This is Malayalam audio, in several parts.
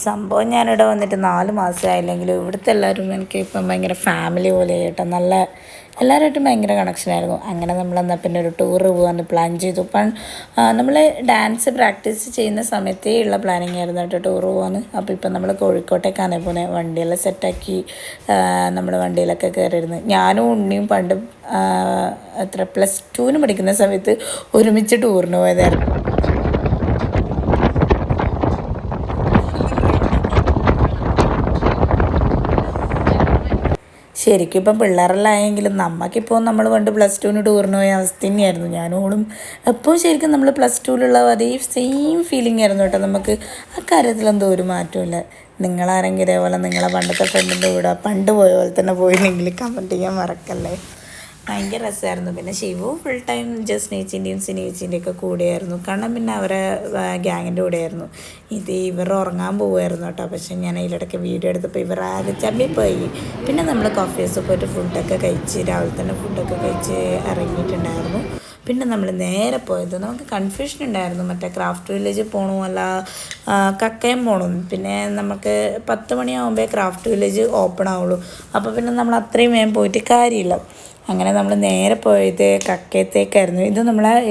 സംഭവം ഞാനിവിടെ വന്നിട്ട് 4 മാസമായില്ലെങ്കിലും ഇവിടുത്തെ എല്ലാവരും എനിക്ക് ഇപ്പം ഭയങ്കര ഫാമിലി പോലെ കേട്ടോ. നല്ല എല്ലാവരുമായിട്ടും ഭയങ്കര കണക്ഷനായിരുന്നു. അങ്ങനെ നമ്മളെന്നാൽ പിന്നെ ഒരു ടൂറ് പോകാമെന്ന് പ്ലാൻ ചെയ്തു. നമ്മൾ ഡാൻസ് പ്രാക്ടീസ് ചെയ്യുന്ന സമയത്തേ ഉള്ള പ്ലാനിങ് ആയിരുന്നു കേട്ടോ ടൂറ് പോകാമെന്ന്. അപ്പോൾ ഇപ്പം നമ്മൾ കോഴിക്കോട്ടേക്കാണ് പോകുന്നത്. വണ്ടിയെല്ലാം സെറ്റാക്കി നമ്മൾ വണ്ടിയിലൊക്കെ കയറിയിരുന്നു. ഞാനും ഉണ്ണിയും പണ്ട് +2 പഠിക്കുന്ന സമയത്ത് ഒരുമിച്ച് ടൂറിന് പോയതായിരുന്നു. ശരിക്കും ഇപ്പം പിള്ളേരെല്ലാം ആയെങ്കിലും നമുക്കിപ്പോൾ നമ്മൾ പണ്ട് +2 ടൂറിന് പോയ അവസ്ഥ തന്നെയായിരുന്നു. ഞാനോളും എപ്പോൾ ശരിക്കും നമ്മൾ +2 അതേ സെയിം ഫീലിംഗ് ആയിരുന്നു കേട്ടോ. നമുക്ക് ആ കാര്യത്തിലെന്തോ ഒരു മാറ്റമില്ല. നിങ്ങളാരെങ്കിലും ഇതേപോലെ നിങ്ങളെ പണ്ടത്തെ ഫ്രണ്ടിൻ്റെ കൂടെ പണ്ട് പോയ പോലെ തന്നെ പോയില്ലെങ്കിൽ കമൻറ്റ് ചെയ്യാൻ മറക്കല്ലേ. ഭയങ്കര രസമായിരുന്നു. പിന്നെ ശിവു ഫുൾ ടൈം ജസ്നേച്ചിൻ്റെയും സിനേച്ചിൻ്റെയൊക്കെ കൂടെയായിരുന്നു. കാരണം പിന്നെ അവരെ ഗ്യാങ്ങിൻ്റെ കൂടെയായിരുന്നു. ഇവർ ഉറങ്ങാൻ പോവുമായിരുന്നു കേട്ടോ. പക്ഷേ ഞാൻ അതിലിടയ്ക്ക് വീഡിയോ എടുത്തപ്പോൾ ഇവർ ആകെ ചമ്മിപ്പോയി. പിന്നെ നമ്മൾ കോഫീസ് പോയിട്ട് ഫുഡൊക്കെ കഴിച്ച് രാവിലെ തന്നെ ഫുഡൊക്കെ കഴിച്ച് ഇറങ്ങിയിട്ടുണ്ടായിരുന്നു. പിന്നെ നമ്മൾ നേരെ പോയത് നമുക്ക് കൺഫ്യൂഷൻ ഉണ്ടായിരുന്നു. മറ്റേ ക്രാഫ്റ്റ് വില്ലേജ് പോകണോ അല്ല കക്കയം പോകണം. പിന്നെ നമുക്ക് 10 മണിയാകുമ്പോൾ ക്രാഫ്റ്റ് വില്ലേജ് ഓപ്പൺ ആവുള്ളൂ. അപ്പോൾ പിന്നെ നമ്മൾ അത്രയും വേഗം പോയിട്ട് കാര്യമില്ല. അങ്ങനെ നമ്മൾ നേരെ പോയത് കക്കയത്തേക്കായിരുന്നു. ഇത്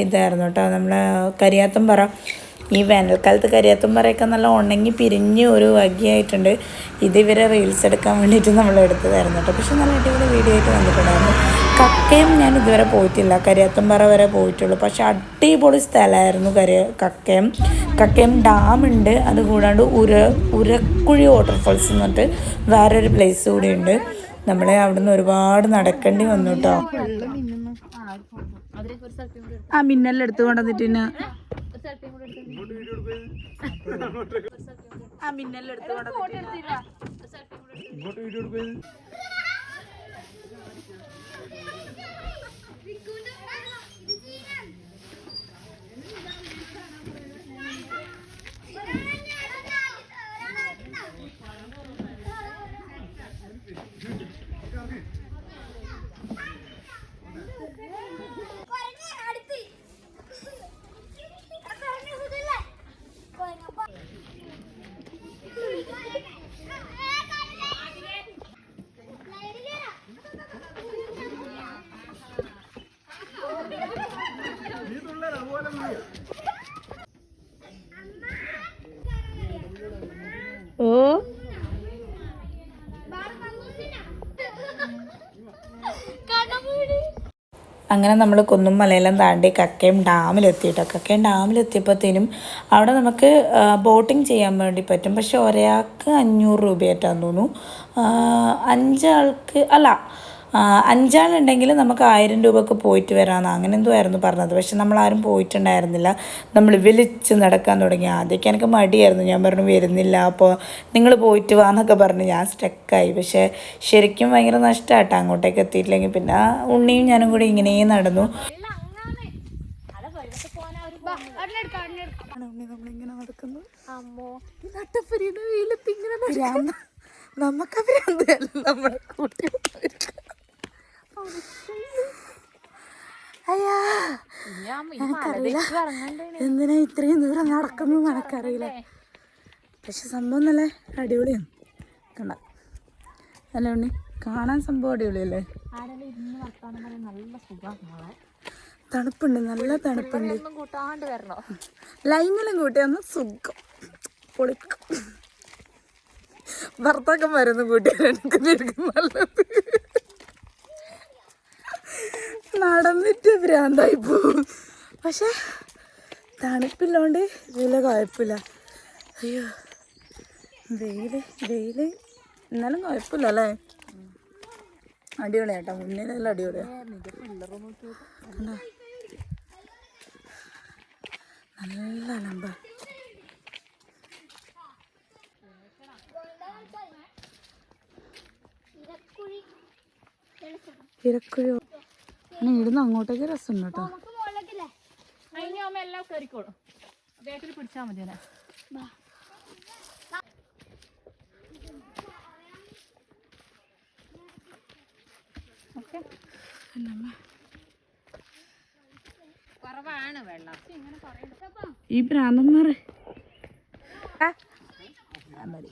ഇതായിരുന്നു കേട്ടോ, നമ്മളെ കരിയാത്തുംപാറ. ഈ വേനൽക്കാലത്ത് കരിയാത്തുംപാറയൊക്കെ നല്ല ഉണങ്ങി പിരിഞ്ഞ് ഒരു വകയായിട്ടുണ്ട്. ഇവരെ റീൽസ് എടുക്കാൻ വേണ്ടിയിട്ട് നമ്മൾ എടുത്തതായിരുന്നു കേട്ടോ. പക്ഷെ നല്ല അടിപൊളി വീഡിയോ ആയിട്ട് വന്നിട്ടുണ്ടായിരുന്നു. കക്കയം ഞാൻ ഇതുവരെ പോയിട്ടില്ല, കരിയാത്തുംപാറ വരെ പോയിട്ടുള്ളൂ. പക്ഷെ അടിപൊളി സ്ഥലമായിരുന്നു കക്കയം ഡാമുണ്ട്. അതുകൂടാണ്ട് ഉരക്കുഴി വാട്ടർഫാൾസ് എന്ന് പറഞ്ഞിട്ട് വേറൊരു പ്ലേസ് കൂടിയുണ്ട്. നമ്മളെ അവിടുന്ന് ഒരുപാട് നടക്കേണ്ടി വന്നു കേട്ടോ. ആ മിന്നെല്ലാം എടുത്തു കൊണ്ടുവന്നിട്ട് അങ്ങനെ നമ്മൾ കുന്നും മലയെല്ലാം താണ്ടി കക്കയം ഡാമിലെത്തി കേട്ടോ. കക്കയം ഡാമിലെത്തിയപ്പോഴത്തേനും അവിടെ നമുക്ക് ബോട്ടിങ് ചെയ്യാൻ വേണ്ടി പറ്റും. പക്ഷെ ഒരാൾക്ക് 500 രൂപയായിട്ടാന്ന് തോന്നുന്നു. 5 ആളുണ്ടെങ്കിൽ നമുക്ക് 1000 രൂപക്ക് പോയിട്ട് വരാമെന്ന് അങ്ങനെ എന്തോ ആയിരുന്നു പറഞ്ഞത്. പക്ഷെ നമ്മളാരും പോയിട്ടുണ്ടായിരുന്നില്ല. നമ്മൾ വിളിച്ച് നടക്കാൻ തുടങ്ങി. ആദ്യമൊക്കെ എനിക്ക് മടിയായിരുന്നു. ഞാൻ പറഞ്ഞു വരുന്നില്ല, അപ്പോൾ നിങ്ങൾ പോയിട്ട് വാന്നൊക്കെ പറഞ്ഞ് ഞാൻ സ്റ്റക്കായി. പക്ഷേ ശരിക്കും ഭയങ്കര നഷ്ടമായിട്ടോ അങ്ങോട്ടേക്ക് എത്തിയിട്ടില്ലെങ്കിൽ. പിന്നെ ഉണ്ണിയും ഞാനും കൂടി ഇങ്ങനെ നടന്നു. നമ്മളിങ്ങനെ നടക്കുന്നു. നമുക്ക് നമ്മളെ കൂട്ടി അയ്യാ എനിക്കറിയില്ല എന്തിനാ ഇത്രയും ദൂരം നടക്കുന്നു എനക്കറിയില്ല. പക്ഷെ സംഭവം നല്ല അടിപൊളിയാണ്. കണ്ട അല്ല ഉണ്ണി, കാണാൻ സംഭവം അടിപൊളിയല്ലേ. തണുപ്പുണ്ട്, നല്ല തണുപ്പുണ്ട്. ലൈനിലും കൂട്ടിയൊന്ന് സുഖം പൊളിക്കും. ഭർത്താക്കന്മാരൊന്നും കൂട്ടിയാലും നല്ലത്. നടന്നിട്ട് ഭ്രാന്തായി പോവും. പക്ഷെ തണുപ്പില്ലാണ്ട് വലിയ കുഴപ്പമില്ല. അയ്യോ വെയില് എന്നാലും കുഴപ്പമില്ല അല്ലേ. അടിപൊളിയാട്ടോ, മുന്നിലെല്ലാം അടിപൊളിയാ. നല്ല അലമ്പ. ഇരക്കുഴി ഇവിടുന്ന് അങ്ങോട്ടേക്ക് രസമുണ്ട് കേട്ടോ. എല്ലാം കയറിക്കോളും, ബാക്കിൽ പിടിച്ചാൽ മതി. കുറവാണ് വെള്ളം. ഈ ഭ്രാന്തന്മാർ മതി.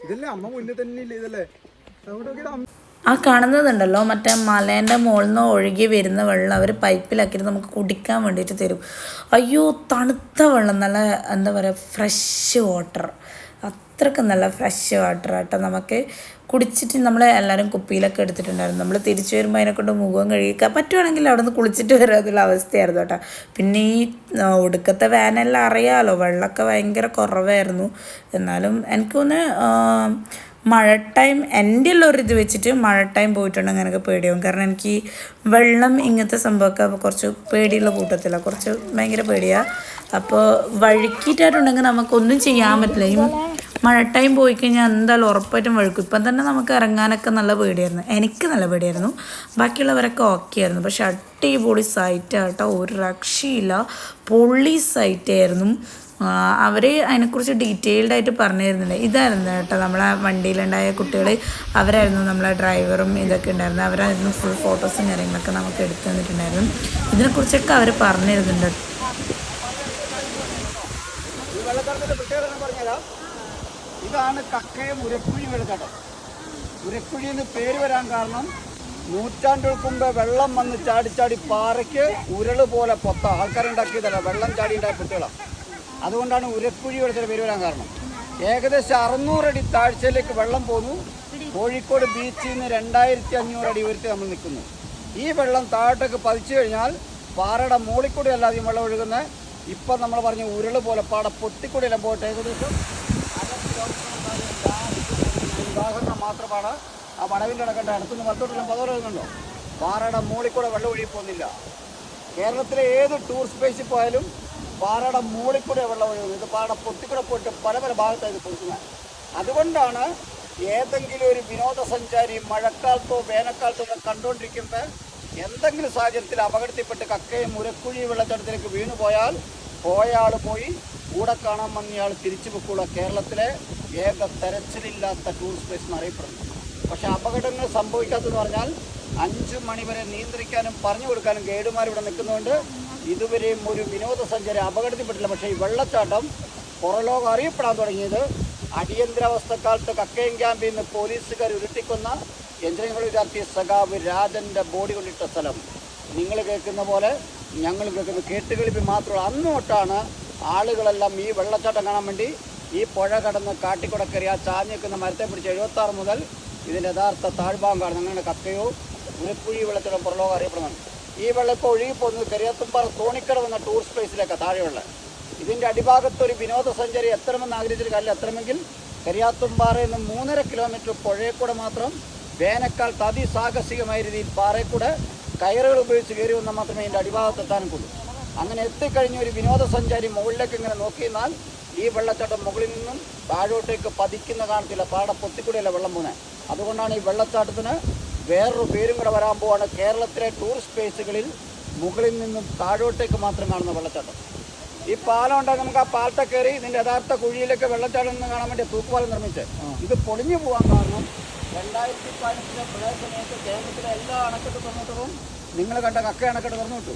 ഇതല്ലേ അമ്മ മുന്നേ തന്നെ ഇല്ലേ ഇതല്ലേ ആ കാണുന്നതുണ്ടല്ലോ മറ്റേ മലേൻ്റെ മുകളിൽ നിന്ന് ഒഴുകി വരുന്ന വെള്ളം അവർ പൈപ്പിലാക്കിയിട്ട് നമുക്ക് കുടിക്കാൻ വേണ്ടിയിട്ട് തരും. അയ്യോ തണുത്ത വെള്ളം, നല്ല എന്താ പറയുക ഫ്രഷ് വാട്ടർ, അത്രയ്ക്ക് നല്ല ഫ്രഷ് വാട്ടർ കേട്ടോ. നമുക്ക് കുടിച്ചിട്ട് നമ്മൾ എല്ലാവരും കുപ്പിയിലൊക്കെ എടുത്തിട്ടുണ്ടായിരുന്നു. നമ്മൾ തിരിച്ചു വരുമ്പോൾ അതിനെക്കൊണ്ട് മുഖം കഴുകിക്കാൻ പറ്റുവാണെങ്കിൽ അവിടെ നിന്ന് കുളിച്ചിട്ട് വരാതുള്ള അവസ്ഥയായിരുന്നു കേട്ടോ. പിന്നെ ഈ ഒടുക്കത്തെ വേനെല്ലാം അറിയാമല്ലോ, വെള്ളമൊക്കെ ഭയങ്കര കുറവായിരുന്നു. എന്നാലും എനിക്ക് തോന്നുന്നു മഴ ടൈം എൻ്റെ ഉള്ള ഒരു ഇത് വെച്ചിട്ട് മഴ ടൈം പോയിട്ടുണ്ടെങ്കിൽ അങ്ങനെയൊക്കെ പേടിയാവും. കാരണം എനിക്ക് വെള്ളം ഇങ്ങനത്തെ സംഭവമൊക്കെ കുറച്ച് പേടിയുള്ള കൂട്ടത്തിലാണ്, കുറച്ച് ഭയങ്കര പേടിയാണ്. അപ്പോൾ വഴുക്കിയിട്ടായിട്ടുണ്ടെങ്കിൽ നമുക്കൊന്നും ചെയ്യാൻ പറ്റില്ല. ഈ മഴ ടൈം പോയി കഴിഞ്ഞാൽ എന്തായാലും ഉറപ്പായിട്ടും വഴുക്കും. ഇപ്പം തന്നെ നമുക്ക് ഇറങ്ങാനൊക്കെ നല്ല പേടിയായിരുന്നു, എനിക്ക് നല്ല പേടിയായിരുന്നു. ബാക്കിയുള്ളവരൊക്കെ ഓക്കെ ആയിരുന്നു. പക്ഷെ അടിപൊളി സൈറ്റാട്ടോ, ഒരു രക്ഷയില്ല, പൊള്ളി സൈറ്റായിരുന്നു. അവർ അതിനെക്കുറിച്ച് ഡീറ്റെയിൽഡ് ആയിട്ട് പറഞ്ഞു തരുന്നില്ല. ഇതായിരുന്നു കേട്ടോ നമ്മളെ വണ്ടിയിലുണ്ടായ കുട്ടികൾ, അവരായിരുന്നു നമ്മളെ ഡ്രൈവറും ഇതൊക്കെ ഉണ്ടായിരുന്നു. അവരായിരുന്നു ഫുൾ ഫോട്ടോസും കാര്യങ്ങളൊക്കെ നമുക്ക് എടുത്തു തന്നിട്ടുണ്ടായിരുന്നു. ഇതിനെക്കുറിച്ചൊക്കെ അവർ പറഞ്ഞു തരുന്നുണ്ട്. ഇതാണ് കക്കയം ഉരക്കുഴി വെള്ളച്ചാട്ടം. ഉരക്കുഴി എന്ന് പേര് വരാൻ കാരണം നൂറ്റാണ്ടുകൾക്ക് മുമ്പ് വെള്ളം വന്ന് ചാടി പാറയ്ക്ക് ഉരുള് പോലെ പൊത്ത ആൾക്കാരുണ്ടാക്കിയതല്ല, വെള്ളം ചാടി ഉണ്ടായ പൊത്തുകളാണ്. അതുകൊണ്ടാണ് ഉരക്കുഴി വെള്ളത്തിന് പേര് വരാൻ കാരണം. ഏകദേശം 600 അടി താഴ്ചയിലേക്ക് വെള്ളം പോന്നു. കോഴിക്കോട് ബീച്ചിൽ നിന്ന് 2500 അടി ഉയരത്തിൽ നമ്മൾ നിൽക്കുന്നു. ഈ വെള്ളം താഴോട്ടേക്ക് പതിച്ചു കഴിഞ്ഞാൽ പാറയുടെ മുകളിൽ അല്ലാതെയും വെള്ളം ഒഴുകുന്നത്. ഇപ്പം നമ്മൾ പറഞ്ഞ ഉരുള് പോലെ പാട പൊട്ടിക്കൂടിയെല്ലാം പോയിട്ട് ഏകദേശം ഉദാഹരണം മാത്രമാണ്. ആ വടവിൻ്റെ അടക്കണ്ട അടുത്തുനിന്ന് വലത്തോട്ടെല്ലാം പതറുന്നുണ്ടോ, പാറയുടെ മുകളിൽ കൂടെ വെള്ളം ഒഴുകി പോകുന്നില്ല. കേരളത്തിലെ ഏത് ടൂറിസ്റ്റ് പ്ലേസിൽ പോയാലും പാറയുടെ മുകളിൽ കൂടെ വെള്ളം ഒഴുകുന്നത്. ഇത് പാറയുടെ പൊത്തിക്കൂടെ പോയിട്ട് പല ഭാഗത്താണ് ഇത് കൊടുക്കുന്നത്. അതുകൊണ്ടാണ് ഏതെങ്കിലും ഒരു വിനോദസഞ്ചാരി മഴക്കാലത്തോ വേനൽക്കാലത്തോ ഒക്കെ കണ്ടുകൊണ്ടിരിക്കുമ്പോൾ എന്തെങ്കിലും സാഹചര്യത്തിൽ അപകടത്തിൽപ്പെട്ട് കക്കയും ഉരക്കുഴി വെള്ളച്ചാട്ടത്തിലേക്ക് വീണു പോയാൽ പോയാൾ പോയി, കൂടെ കാണാൻ വന്നയാൾ തിരിച്ചു വെക്കുള്ള കേരളത്തിലെ ഏക തെരച്ചിലില്ലാത്ത ടൂറിസ്റ്റ് പ്ലേസ് എന്നറിയപ്പെടുന്നു. പക്ഷേ അപകടങ്ങൾ സംഭവിക്കാത്തതെന്ന് പറഞ്ഞാൽ 5 മണി വരെ നിയന്ത്രിക്കാനും പറഞ്ഞു കൊടുക്കാനും ഗൈഡുമാർ ഇവിടെ നിൽക്കുന്നതുകൊണ്ട് ഇതുവരെയും ഒരു വിനോദസഞ്ചാരി അപകടത്തിൽപ്പെട്ടില്ല. പക്ഷേ ഈ വെള്ളച്ചാട്ടം പുറലോകം അറിയപ്പെടാൻ തുടങ്ങിയത് അടിയന്തരാവസ്ഥക്കാലത്ത് കക്കയം ക്യാമ്പിൽ നിന്ന് പോലീസുകാർ ഉരുട്ടിക്കൊന്ന എഞ്ചിനീയറിംഗ് വിദ്യാർത്ഥി സഖാവ് രാജൻ്റെ ബോഡി കൊണ്ടിട്ട സ്ഥലം. നിങ്ങൾ കേൾക്കുന്ന പോലെ ഞങ്ങൾ കേൾക്കുന്ന കേട്ടുകളിപ്പിൽ മാത്രമുള്ള അന്ന് തൊട്ടാണ് ആളുകളെല്ലാം ഈ വെള്ളച്ചാട്ടം കാണാൻ വേണ്ടി ഈ പുഴ കടന്ന് കാട്ടിക്കൂടെ കയറി ആ ചാഞ്ഞ് നിൽക്കുന്ന മരത്തെ പിടിച്ച് 76 മുതൽ ഇതിൻ്റെ യഥാർത്ഥ താഴ്ഭാഗം കാണുന്നത്. അങ്ങനെ കക്കയോ ഉരക്കുഴി വെള്ളച്ചാട്ടം പുറലോകം അറിയപ്പെടുന്നുണ്ട്. ഈ വെള്ളം ഇപ്പോൾ ഒഴുകിപ്പോകുന്നത് കരിയാത്തുംപാറ തോണിക്കടവ് എന്ന ടൂറിസ്റ്റ് പ്ലേസിലേക്കാണ് താഴെ വെള്ളം. ഇതിൻ്റെ അടിഭാഗത്തൊരു വിനോദസഞ്ചാരി എത്തണമെന്ന് ആഗ്രഹിച്ചൊരു കാര്യം എത്തണമെങ്കിൽ കരിയാത്തുംപാറയിൽ നിന്ന് 3.5 കിലോമീറ്റർ പുഴയിൽ കൂടെ മാത്രം വേനൽക്കാലത്ത് അതിസാഹസികമായ രീതിയിൽ പാറയിൽ കൂടെ കയറുകൾ ഉപയോഗിച്ച് കയറി വന്നാൽ മാത്രമേ ഇതിൻ്റെ അടിഭാഗത്ത് എത്താനും കൊള്ളൂ. അങ്ങനെ എത്തിക്കഴിഞ്ഞ ഒരു വിനോദസഞ്ചാരി മുകളിലേക്ക് ഇങ്ങനെ നോക്കിയെന്നാൽ ഈ വെള്ളച്ചാട്ടം മുകളിൽ നിന്നും താഴോട്ടേക്ക് പതിക്കുന്ന കാണത്തില്ല, പാട പൊത്തിക്കൂടിയല്ല വെള്ളം പോകുന്നത്. അതുകൊണ്ടാണ് ഈ വെള്ളച്ചാട്ടത്തിന് വേറൊരു പേരും കൂടെ വരാൻ പോവാണ്. കേരളത്തിലെ ടൂറിസ്റ്റ് പ്ലേസുകളിൽ മുകളിൽ നിന്നും താഴോട്ടേക്ക് മാത്രം കാണുന്ന വെള്ളച്ചാട്ടം. ഈ പാലം ഉണ്ടാക്കി നമുക്ക് ആ പാലത്തെ കയറി ഇതിൻ്റെ യഥാർത്ഥ കുഴിയിലേക്ക് വെള്ളച്ചാട്ടം നിന്ന് കാണാൻ വേണ്ടി തൂക്കുപാലം നിർമ്മിച്ച് ഇത് പൊളിഞ്ഞു പോകാൻ കാരണം 2015 പ്രളയ സമയത്ത് കേരളത്തിലെ എല്ലാ അണക്കെട്ട് തുറന്നിട്ടതും നിങ്ങൾ കണ്ട കക്ക അണക്കെട്ട് തുറന്നു വിട്ടു.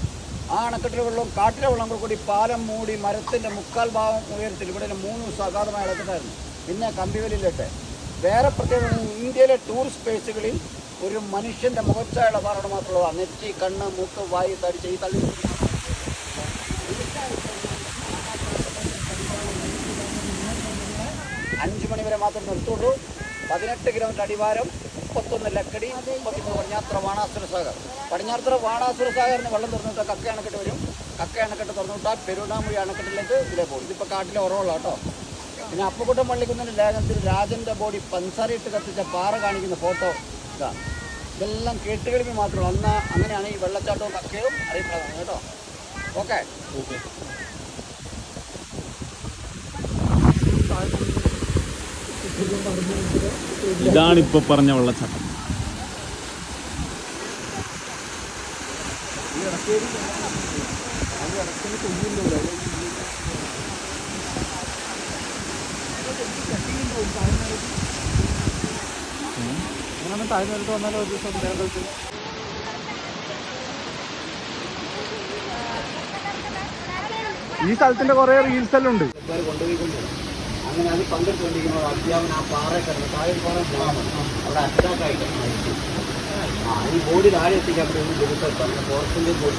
ആ അണക്കെട്ടിലെ വെള്ളവും കാട്ടിലെ വെള്ളം കൂടി പാലം മൂടി മരത്തിൻ്റെ 3/4 ഭാഗം ഉയരത്തിൽ ഇവിടെ 3 ദിവസം അഗാധമായ അണക്കെട്ടായിരുന്നു. പിന്നെ കമ്പിവലിയിലിട്ട് വേറെ പ്രത്യേകത ഇന്ത്യയിലെ ടൂറിസ്റ്റ് പ്ലേസുകളിൽ ഒരു മനുഷ്യൻ്റെ മുഖച്ചായുള്ള പാറോട് മാത്രമുള്ളതാണ്. നെറ്റി, കണ്ണ്, മൂക്ക്, വായു തടിച്ച് ഈ തള്ളി 5 മണി വരെ മാത്രം നിർത്തുള്ളൂ. 18 കിലോമീറ്റർ അടിവാരം, 31 ലക്കടി, 33 പടിഞ്ഞാത്ര ബാണാസുര സാഗർ. പടിഞ്ഞാത്ര ബാണാസുര സാഗറിന് വെള്ളം തുറന്നിട്ട് കക്ക അണക്കെട്ട് വരും. കക്ക അണക്കെട്ട് തുറന്നിട്ടാൽ പെരുവണ്ണാമുഴി അണക്കെട്ടിലേക്ക് ഇതിലേ പോകും. ഇതിപ്പോൾ കാട്ടിലെ ഉറവുള്ള കേട്ടോ. പിന്നെ അപ്പുകുട്ടം പള്ളിക്കുന്നിൻ്റെ ലേഖനത്തിൽ രാജൻ്റെ ബോഡി പഞ്ചസാരയിട്ട് കത്തിച്ച പാറ കാണിക്കുന്ന ഫോട്ടോ ഇതാണ്. ഇതെല്ലാം കേട്ടുകളിൽ മാത്രമേ അന്ന് അങ്ങനെയാണ് ഈ വെള്ളച്ചാട്ടവും കക്കയും അറിയപ്പെടുന്നത് കേട്ടോ. ഓക്കെ ഇതാണിപ്പോൾ പറഞ്ഞ വെള്ളച്ചാട്ടം. അങ്ങനെ താഴ്ന്നെടുത്ത് വന്നാലും ഒരു ദിവസം നേരത്തെ ഈ സ്ഥലത്തിന്റെ കുറെ റീൽസ് എല്ലാം ഉണ്ട്. അങ്ങനെ അത് പങ്കെടുത്തുകൊണ്ടിരിക്കുന്നത് അത്യാവശ്യം ആ പാറ കിടന്ന് താഴെ പാറ അവിടെ അറ്റാക്കായിട്ട് മരിച്ചു. ഈ ബോഡി താഴെ എത്തിക്കാൻ വേണ്ടി ഒരു ദിവസം പറഞ്ഞ ഫോറസ്റ്റിൻ്റെ ബോഡി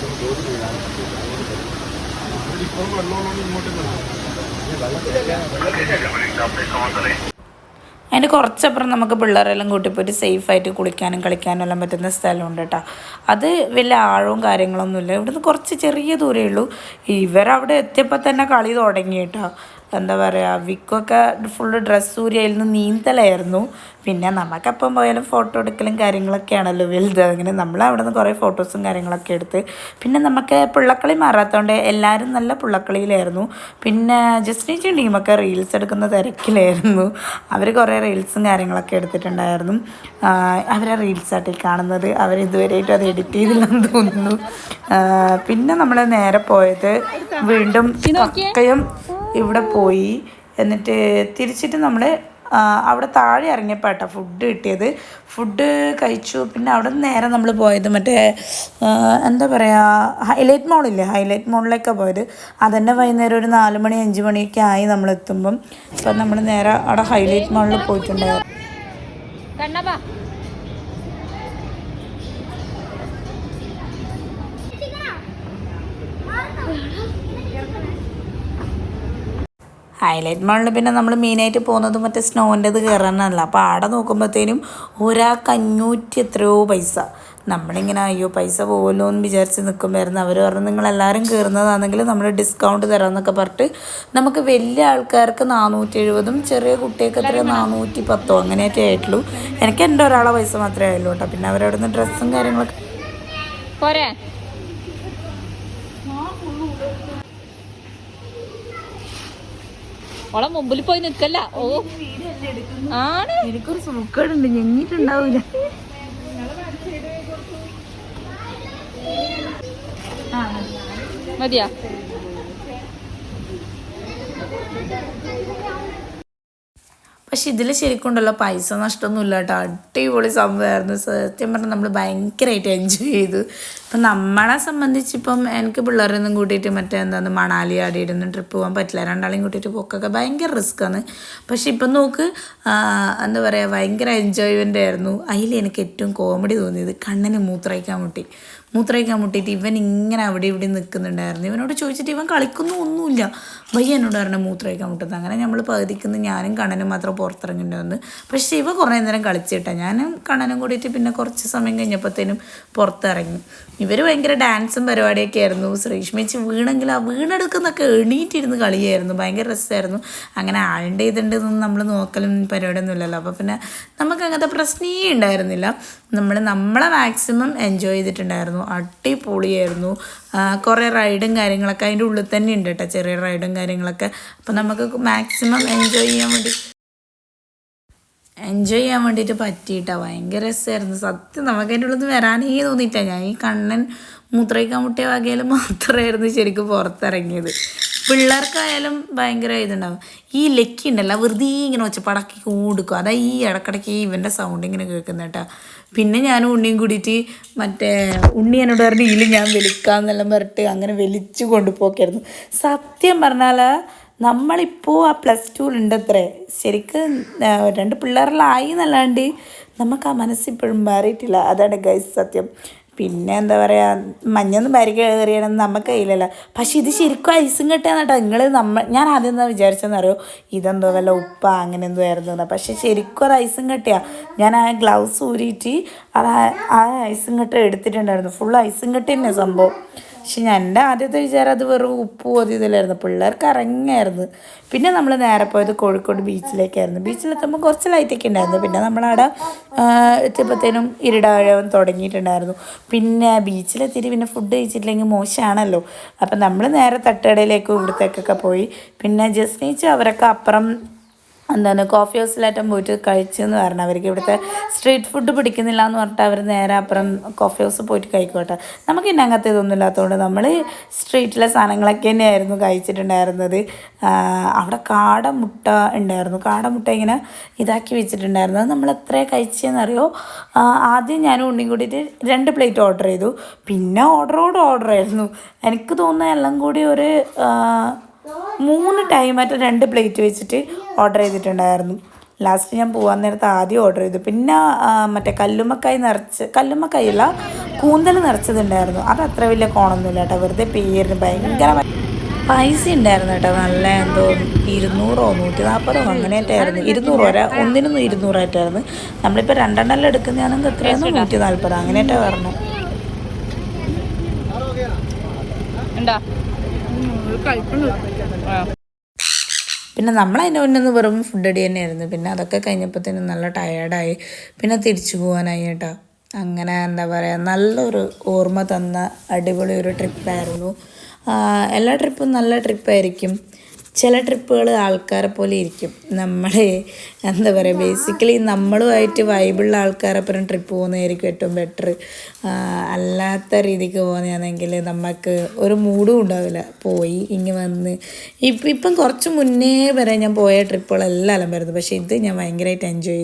അതിൻ്റെ കുറച്ചപ്പുറം നമുക്ക് പിള്ളേരെല്ലാം കൂട്ടിപ്പോയിട്ട് സേഫായിട്ട് കുളിക്കാനും കളിക്കാനും എല്ലാം പറ്റുന്ന സ്ഥലമുണ്ട് കേട്ടോ. അത് വലിയ ആഴവും കാര്യങ്ങളൊന്നുമില്ല. ഇവിടുന്ന് കുറച്ച് ചെറിയ ദൂരമേ ഉള്ളൂ. ഇവരവിടെ എത്തിയപ്പോൾ തന്നെ കളി തുടങ്ങി കേട്ടോ. എന്താ പറയുക, വിക്കൊക്കെ ഫുള്ള് ഡ്രസ്സ് ഊരി അതിൽ നിന്ന് നീന്തലായിരുന്നു. പിന്നെ നമുക്കപ്പം പോയാലും ഫോട്ടോ എടുക്കലും കാര്യങ്ങളൊക്കെ ആണല്ലോ വലുത്. അങ്ങനെ നമ്മൾ അവിടെ നിന്ന് കുറേ ഫോട്ടോസും കാര്യങ്ങളൊക്കെ എടുത്ത് പിന്നെ നമുക്ക് പുള്ളക്കളി മാറാത്തതുകൊണ്ട് എല്ലാവരും നല്ല പുള്ളക്കളിയിലായിരുന്നു. പിന്നെ ജസ്റ്റിൻ്റെ ടീമൊക്കെ റീൽസ് എടുക്കുന്ന തിരക്കിലായിരുന്നു. അവർ കുറേ റീൽസും കാര്യങ്ങളൊക്കെ എടുത്തിട്ടുണ്ടായിരുന്നു. അവരെ റീൽസായിട്ട് കാണുന്നത് അവർ ഇതുവരെയായിട്ടും അത് എഡിറ്റ് ചെയ്തില്ലെന്ന് തോന്നുന്നു. പിന്നെ നമ്മൾ നേരെ പോയത് വീണ്ടും കക്കയം ഇവിടെ പോയി. എന്നിട്ട് തിരിച്ചിട്ട് നമ്മൾ അവിടെ താഴെ ഇറങ്ങിയപ്പോൾ കേട്ടോ ഫുഡ് കിട്ടിയത്. ഫുഡ് കഴിച്ചു. പിന്നെ അവിടെ നിന്ന് നേരെ നമ്മൾ പോയത് മറ്റേ എന്താ പറയുക, ഹൈലൈറ്റ് മോളില്ലേ, ഹൈലൈറ്റ് മോളിലേക്കാണ് പോയത്. അതന്നെ വൈകുന്നേരം ഒരു 4 മണി 5 മണിയൊക്കെ ആയി നമ്മളെത്തുമ്പം. അപ്പം നമ്മൾ നേരെ അവിടെ ഹൈലൈറ്റ് മോളിൽ പോയിട്ടുണ്ടായിരുന്നു. ഹൈലൈറ്റ് മാളിൽ പിന്നെ നമ്മൾ മെയിനായിട്ട് പോകുന്നത് മറ്റേ സ്നോൻ്റെത് കയറാനല്ല. അപ്പോൾ ആടെ നോക്കുമ്പോഴത്തേനും ഒരാൾക്ക് 500 എത്രയോ പൈസ. നമ്മളിങ്ങനെ അയ്യോ പൈസ പോകുമല്ലോ എന്ന് വിചാരിച്ച് നിൽക്കുമായിരുന്നു. അവർ പറഞ്ഞു നിങ്ങളെല്ലാവരും കയറുന്നതാണെങ്കിൽ നമ്മൾ ഡിസ്കൗണ്ട് തരാമെന്നൊക്കെ പറഞ്ഞിട്ട് നമുക്ക് വലിയ ആൾക്കാർക്ക് 470, ചെറിയ കുട്ടികൾക്ക് എത്ര 410 അങ്ങനെയൊക്കെ ആയിട്ടുള്ളൂ. എനിക്ക് എൻ്റെ ഒരാളെ പൈസ മാത്രമേ ആയുള്ളൂ കേട്ടോ. പിന്നെ അവരവിടെ നിന്ന് ഡ്രസ്സും കാര്യങ്ങളൊക്കെ പോരെ. ഓളെ മുമ്പിൽ പോയി നിക്കല്ല. ഓ ആണ്, എനിക്കൊരു സൂക്കേടുണ്ട്, ഞെങ്ങിട്ടുണ്ടാവില്ല. മതിയാ. പക്ഷെ ഇതിൽ ശരിക്കും ഉണ്ടല്ലോ പൈസ നഷ്ടമൊന്നുമില്ല കേട്ടോ. അടിപൊളി സംഭവമായിരുന്നു. സത്യം പറഞ്ഞാൽ നമ്മൾ ഭയങ്കരമായിട്ട് എൻജോയ് ചെയ്തു. ഇപ്പം നമ്മളെ സംബന്ധിച്ചിപ്പം എനിക്ക് പിള്ളേരൊന്നും കൂട്ടിയിട്ട് മറ്റേ എന്താണ് മണാലി ആടിയിട്ടൊന്നും ട്രിപ്പ് പോകാൻ പറ്റില്ല. രണ്ടാളെയും കൂട്ടിയിട്ട് പോക്കൊക്കെ ഭയങ്കര റിസ്ക്കാണ്. പക്ഷെ ഇപ്പം നോക്ക്, എന്താ പറയുക, ഭയങ്കര എൻജോയ്മെൻ്റ് ആയിരുന്നു. അതിൽ എനിക്ക് ഏറ്റവും കോമഡി തോന്നിയത് കണ്ണിന് മൂത്രമൊഴിക്കാൻ മുട്ടിയിട്ട് ഇവൻ ഇങ്ങനെ അവിടെ ഇവിടെ നിൽക്കുന്നുണ്ടായിരുന്നു. ഇവനോട് ചോദിച്ചിട്ട് ഇവൻ കളിക്കുന്നു ഒന്നുമില്ല. ഭയ്യ എന്നോട് പറഞ്ഞ മൂത്രമൊഴിക്കാൻ മുട്ടുന്നത്. അങ്ങനെ നമ്മൾ പകുതിക്കുന്ന ഞാനും കണ്ണനും മാത്രം പുറത്തിറങ്ങേണ്ടി വന്നു. പക്ഷേ ഇവ കുറേ നേരം കളിച്ചിട്ടാ. ഞാനും കണ്ണനും കൂടിയിട്ട് പിന്നെ കുറച്ച് സമയം കഴിഞ്ഞപ്പോഴത്തേനും പുറത്തിറങ്ങി. ഇവർ ഭയങ്കര ഡാൻസും പരിപാടിയൊക്കെ ആയിരുന്നു. ശ്രീഷ്മിച്ച് വീണെങ്കിൽ ആ വീണെടുക്കുന്നൊക്കെ എണീറ്റിരുന്ന് കളിയായിരുന്നു. ഭയങ്കര രസമായിരുന്നു. അങ്ങനെ ആളുടെ ഇതുണ്ടെന്നൊന്നും നമ്മൾ നോക്കലും പരിപാടിയൊന്നും ഇല്ലല്ലോ. അപ്പോൾ പിന്നെ നമുക്ക് അങ്ങനത്തെ പ്രശ്നമേ ഉണ്ടായിരുന്നില്ല. നമ്മളെ മാക്സിമം എൻജോയ് ചെയ്തിട്ടുണ്ടായിരുന്നു. അടിപൊളിയായിരുന്നു. കുറേ റൈഡും കാര്യങ്ങളൊക്കെ അതിൻ്റെ ഉള്ളിൽ തന്നെ ഉണ്ട് കേട്ടോ, ചെറിയ റൈഡും കാര്യങ്ങളൊക്കെ. അപ്പോൾ നമുക്ക് മാക്സിമം എൻജോയ് ചെയ്യാൻ വേണ്ടിയിട്ട് പറ്റിയിട്ടാണ്. ഭയങ്കര രസമായിരുന്നു സത്യം. നമുക്ക് അതിൻ്റെ ഉള്ളിൽ നിന്ന് വരാനേ തോന്നിയിട്ടാണ്. ഞാൻ ഈ കണ്ണൻ മൂത്രമൊഴിക്കാൻ മുട്ടിയ വകയിൽ മാത്രമായിരുന്നു ശരിക്കും പുറത്തിറങ്ങിയത്. പിള്ളേർക്കായാലും ഭയങ്കര ഇതുണ്ടാവും. ഈ ലക്കി ഉണ്ടല്ലോ വെറുതെ ഇങ്ങനെ വെച്ച് പടക്കി കൊടുക്കും. അതാ ഈ ഇടക്കിടയ്ക്ക് ഇവൻ്റെ സൗണ്ട് ഇങ്ങനെ കേൾക്കുന്ന കേട്ടോ. പിന്നെ ഞാനും ഉണ്ണിയും കൂടിയിട്ട് മറ്റേ ഉണ്ണി എന്നോട് പറഞ്ഞ് ഇതിൽ ഞാൻ വലിക്കാമെന്നെല്ലാം പറഞ്ഞിട്ട് അങ്ങനെ വലിച്ചു കൊണ്ടുപോക്കായിരുന്നു. സത്യം പറഞ്ഞാൽ നമ്മളിപ്പോൾ ആ +2 അത്രേ. ശരിക്കും 2 പിള്ളേരെല്ലാം ആയി എന്നല്ലാണ്ട് നമുക്ക് ആ മനസ്സിപ്പോഴും മാറിയിട്ടില്ല. അതാണ് ഗൈസ് സത്യം. പിന്നെ എന്താ പറയുക, മഞ്ഞൊന്നും കയറിയാണെന്ന് നമുക്ക് കഴിയില്ലല്ലോ. പക്ഷെ ഇത് ശരിക്കും ഐസും കെട്ടിയാന്ന് കേട്ടോ. ഞാൻ ആദ്യം എന്താ വിചാരിച്ചെന്നറിയോ, ഇതെന്തോ വല്ല ഉപ്പ അങ്ങനെ എന്തോ ആയിരുന്നു. പക്ഷെ ശരിക്കും അത് ഐസും കെട്ടിയാ. ഞാൻ ആ ഗ്ലൗസ് ഊരിയിട്ട് ആ ഐസും കെട്ട എടുത്തിട്ടുണ്ടായിരുന്നു. ഫുൾ ഐസും കെട്ടി തന്നെ സംഭവം. പക്ഷെ എൻ്റെ ആദ്യത്തെ വിചാരം അത് വെറും ഉപ്പ് ഇതിലായിരുന്നു. പിള്ളേർക്ക് ഇറങ്ങായിരുന്നു. പിന്നെ നമ്മൾ നേരെ പോയത് കോഴിക്കോട് ബീച്ചിലേക്കായിരുന്നു. ബീച്ചിലെത്തുമ്പോൾ കുറച്ച് ലൈറ്റൊക്കെ ഉണ്ടായിരുന്നു. പിന്നെ നമ്മളവിടെ എത്തിയപ്പോഴത്തേനും ഇരുടാഴം തുടങ്ങിയിട്ടുണ്ടായിരുന്നു. പിന്നെ ബീച്ചിലെത്തിയിട്ട് പിന്നെ ഫുഡ് കഴിച്ചിട്ടില്ലെങ്കിൽ മോശമാണല്ലോ. അപ്പം നമ്മൾ നേരെ തട്ടുകടയിലേക്കും ഇവിടത്തേക്കൊക്കെ പോയി. പിന്നെ ജസ്നീച്ച് അവരൊക്കെ അപ്പുറം എന്താണ് കോഫി ഹൗസിലായിട്ടും പോയിട്ട് കഴിച്ചെന്ന് പറഞ്ഞു. അവർക്ക് ഇവിടുത്തെ സ്ട്രീറ്റ് ഫുഡ് പിടിക്കുന്നില്ല എന്ന് പറഞ്ഞിട്ട് അവർ നേരെ അപ്പുറം കോഫി ഹൗസിൽ പോയിട്ട് കഴിക്കോട്ടെ. നമുക്ക് ഇന്ന അങ്ങനത്തെ ഇതൊന്നും ഇല്ലാത്തതുകൊണ്ട് നമ്മൾ സ്ട്രീറ്റിലെ സാധനങ്ങളൊക്കെ തന്നെയായിരുന്നു കഴിച്ചിട്ടുണ്ടായിരുന്നത്. അവിടെ കാടമുട്ട ഉണ്ടായിരുന്നു. കാടമുട്ട ഇങ്ങനെ ഇതാക്കി വെച്ചിട്ടുണ്ടായിരുന്നു. അത് നമ്മൾ എത്ര കഴിച്ചതെന്നറിയോ? ആദ്യം ഞാനും ഉണ്ണിയും കൂടിയിട്ട് 2 പ്ലേറ്റ് ഓർഡർ ചെയ്തു. പിന്നെ ഓർഡർ ആയിരുന്നു. എനിക്ക് തോന്നുന്നത് എല്ലാം കൂടി ഒരു 3 ടൈമായിട്ട് 2 പ്ലേറ്റ് വെച്ചിട്ട് ഓർഡർ ചെയ്തിട്ടുണ്ടായിരുന്നു. ലാസ്റ്റ് ഞാൻ പോകാൻ നേരത്ത് ആദ്യം ഓർഡർ ചെയ്തു. പിന്നെ മറ്റേ കല്ലുമ്മക്കായല്ല കൂന്തൽ നിറച്ചതുണ്ടായിരുന്നു. അത് അത്ര വലിയ കോണൊന്നുമില്ല കേട്ടോ, വെറുതെ പേരിന് ഭയങ്കര പൈസ ഉണ്ടായിരുന്നു കേട്ടോ. നല്ല എന്തോ 200 140 അങ്ങനെയായിട്ടായിരുന്നു. 200 ഒന്നിനൊന്നും 200 നമ്മളിപ്പോൾ 2 എടുക്കുന്നതാണെങ്കിൽ എത്രയായിരുന്നു 140 അങ്ങനെയായിട്ടാണ് പറഞ്ഞു. ഉണ്ടാ പിന്നെ നമ്മളതിൻ്റെ മുന്നേ വെറും ഫുഡ് അടി തന്നെയായിരുന്നു. പിന്നെ അതൊക്കെ കഴിഞ്ഞപ്പോഴത്തേനും നല്ല ടയേർഡായി. പിന്നെ തിരിച്ചു പോകാനായി കേട്ടോ. അങ്ങനെ എന്താ പറയുക, നല്ലൊരു ഓർമ്മ തന്ന അടിപൊളി ഒരു ട്രിപ്പായിരുന്നു. എല്ലാ ട്രിപ്പും നല്ല ട്രിപ്പായിരിക്കും. ചില ട്രിപ്പുകൾ ആൾക്കാരെ പോലെ ഇരിക്കും. നമ്മൾ എന്താ പറയുക, ബേസിക്കലി നമ്മളുമായിട്ട് വൈബുള്ള ആൾക്കാരപ്പുറം ട്രിപ്പ് പോകുന്നതായിരിക്കും ഏറ്റവും ബെറ്റർ. അല്ലാത്ത രീതിക്ക് പോകുന്നതാണെങ്കിൽ നമുക്ക് ഒരു മൂഡും ഉണ്ടാവില്ല. പോയി ഇങ്ങ് വന്ന് ഇപ്പം കുറച്ച് മുന്നേ വരെ ഞാൻ പോയ ട്രിപ്പുകളെല്ലാം വരുന്നത്. പക്ഷേ ഇത് ഞാൻ ഭയങ്കരമായിട്ട് എൻജോയ് ചെയ്തു.